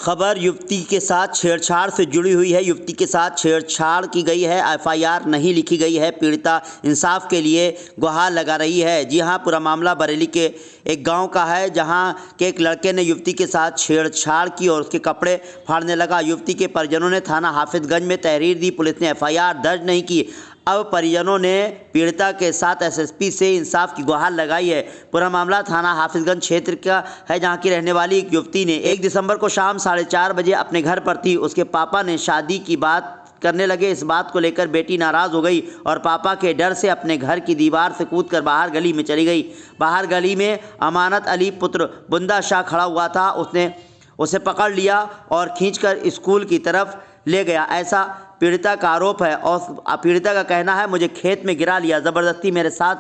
खबर युवती के साथ छेड़छाड़ से जुड़ी हुई है। युवती के साथ छेड़छाड़ की गई है, एफआईआर नहीं लिखी गई है। पीड़िता इंसाफ के लिए गुहार लगा रही है। जी हां, पूरा मामला बरेली के एक गांव का है, जहां के एक लड़के ने युवती के साथ छेड़छाड़ की और उसके कपड़े फाड़ने लगा। युवती के परिजनों ने थाना हाफिजगंज में तहरीर दी। पुलिस ने एफआईआर दर्ज नहीं की। अब परिजनों ने पीड़िता के साथ एसएसपी से इंसाफ की गुहार लगाई है। पूरा मामला थाना हाफिजगंज क्षेत्र का है, जहां की रहने वाली एक युवती ने 1 दिसंबर को शाम 4:30 बजे अपने घर पर थी। उसके पापा ने शादी की बात करने लगे। इस बात को लेकर बेटी नाराज़ हो गई और पापा के डर से अपने घर की दीवार से कूदकर बाहर गली में चली गई। बाहर गली में अमानत अली पुत्र बुंदा शाह खड़ा हुआ था। उसने उसे पकड़ लिया और खींचकर स्कूल की तरफ ले गया, ऐसा पीड़िता का आरोप है। और पीड़िता का कहना है, मुझे खेत में गिरा लिया, ज़बरदस्ती मेरे साथ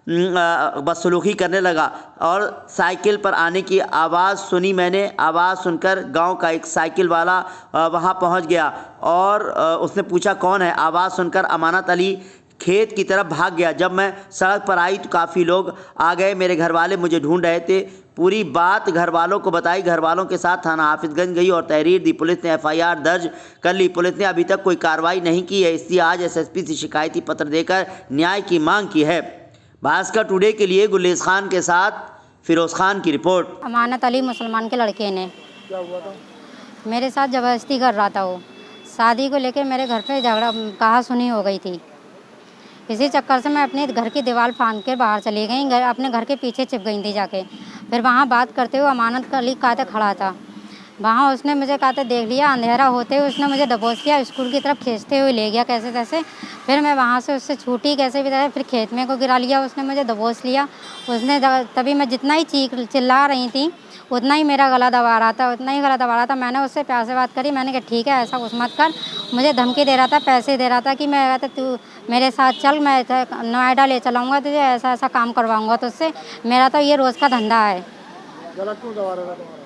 बदसलूकी करने लगा और साइकिल पर आने की आवाज़ सुनी। मैंने आवाज़ सुनकर गांव का एक साइकिल वाला वहां पहुंच गया और उसने पूछा कौन है। आवाज़ सुनकर अमानत अली खेत की तरफ भाग गया। जब मैं सड़क पर आई तो काफ़ी लोग आ गए। मेरे घर वाले मुझे ढूंढ रहे थे। पूरी बात घर वालों को बताई। घर वालों के साथ थाना हाफिजगंज गई और तहरीर दी। पुलिस ने एफआईआर दर्ज कर ली। पुलिस ने अभी तक कोई कार्रवाई नहीं की है, इसलिए आज एसएसपी से शिकायती पत्र देकर न्याय की मांग की है। भास्कर टुडे के लिए गुलेश खान के साथ फिरोज खान की रिपोर्ट। अमानत अली मुसलमान के लड़के ने क्या हुआ था? मेरे साथ ज़बरदस्ती कर रहा था। वो शादी को लेकर मेरे घर पे झगड़ा कहा सुनी हो गई थी। इसी चक्कर से मैं अपने घर की दीवार फांद कर बाहर चली गई। अपने घर के पीछे छिप गई थी जाके। फिर वहाँ बात करते हुए अमानत अली कहते खड़ा था। वहाँ उसने मुझे कहते देख लिया। अंधेरा होते हुए उसने मुझे दबोच लिया, स्कूल की तरफ खींचते हुए ले गया कैसे तैसे। फिर मैं वहाँ से उससे छूटी कैसे भी तरह। फिर खेत में को गिरा लिया, उसने मुझे दबोच लिया। उसने तभी मैं जितना ही चिल्ला रही थी उतना ही मेरा गला दबा रहा था, उतना ही गला दबा रहा था। मैंने उससे प्यार से बात करी। मैंने कहा ठीक है, ऐसा कुछ मत कर। मुझे धमकी दे रहा था, पैसे दे रहा था कि मैं कहता तू मेरे साथ चल, मैं नोएडा ले चलाऊँगा तुझे, ऐसा ऐसा काम करवाऊँगा तुझसे। मेरा तो ये रोज़ का धंधा है। गला क्यों दबा रहा था तुम्हारा?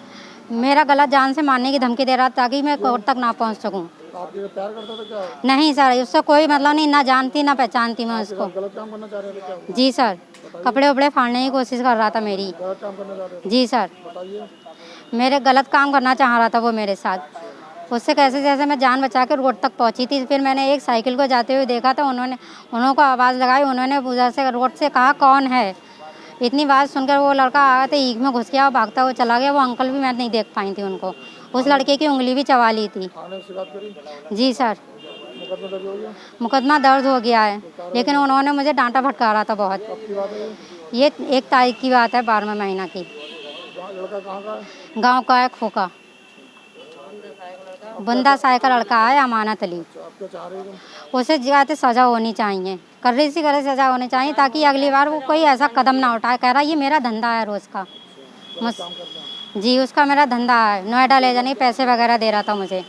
मेरा गला जान से मारने की धमकी दे रहा था ताकि मैं कोर्ट तक ना पहुंच सकूं। तो आप ये प्यार करता था क्या? नहीं सर, उससे कोई मतलब नहीं, ना जानती ना पहचानती मैं उसको। गलत काम करना चाह रहे थे क्या? जी सर, कपड़े उपड़े फाड़ने की कोशिश कर रहा था मेरी। गलत काम करना चाह रहे थे? जी सर, बताइए। मेरे गलत काम करना चाह रहा था वो मेरे साथ। उससे कैसे जैसे मैं जान बचा के रोड तक पहुंची थी। फिर मैंने एक साइकिल को जाते हुए देखा था। उन्होंने को आवाज़ लगाई। उन्होंने उधर से रोड से कहा कौन है। इतनी बात सुनकर वो लड़का आया था, ईख में घुस गया, भागता हुआ चला गया। वो अंकल भी मैं नहीं देख पाई थी उनको। उस लड़के की उंगली भी चबा ली थी। थाने में शिकायत करी? जी सर, मुकदमा दर्ज हो गया? मुकदमा दर्ज हो गया है, लेकिन उन्होंने मुझे डांटा भटकारा था बहुत। कब की बात है ये? ये 1 तारीख की बात है, 12वें महीना की। लड़का कहाँ का है? गांव का है, खोका बुंदा साय का लड़का है, अमानत अली। आप क्या चाह रहे हो? उसे जाते सज़ा होनी चाहिए, कर्री सी करे सज़ा होनी चाहिए, ताकि अगली बार वो कोई ऐसा कदम ना उठाए। कह रहा ये मेरा धंधा है रोज़ का। काम करता है? जी, उसका मेरा धंधा है। नोएडा ले जाने के पैसे वगैरह दे रहा था मुझे।